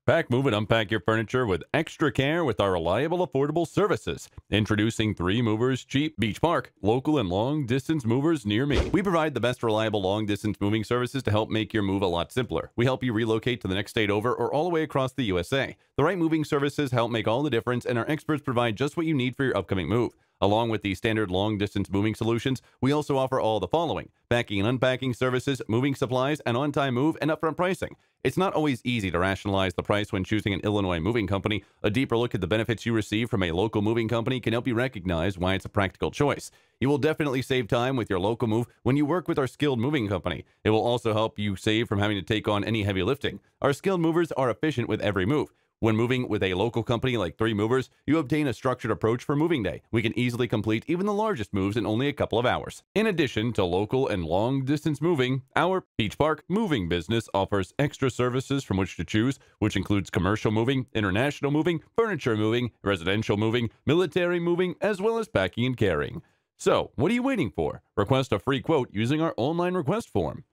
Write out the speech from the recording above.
Pack, move, and unpack your furniture with extra care with our reliable, affordable services. Introducing 3 movers, cheap, Beach Park, local and long-distance movers near me. We provide the best reliable long-distance moving services to help make your move a lot simpler. We help you relocate to the next state over or all the way across the USA. The right moving services help make all the difference, and our experts provide just what you need for your upcoming move. Along with the standard long-distance moving solutions, we also offer all the following: packing and unpacking services, moving supplies, an on-time move, and upfront pricing. It's not always easy to rationalize the price when choosing an Illinois moving company. A deeper look at the benefits you receive from a local moving company can help you recognize why it's a practical choice. You will definitely save time with your local move when you work with our skilled moving company. It will also help you save from having to take on any heavy lifting. Our skilled movers are efficient with every move. When moving with a local company like 3 Movers, you obtain a structured approach for moving day. We can easily complete even the largest moves in only a couple of hours. In addition to local and long-distance moving, our Beach Park moving business offers extra services from which to choose, which includes commercial moving, international moving, furniture moving, residential moving, military moving, as well as packing and carrying. So, what are you waiting for? Request a free quote using our online request form.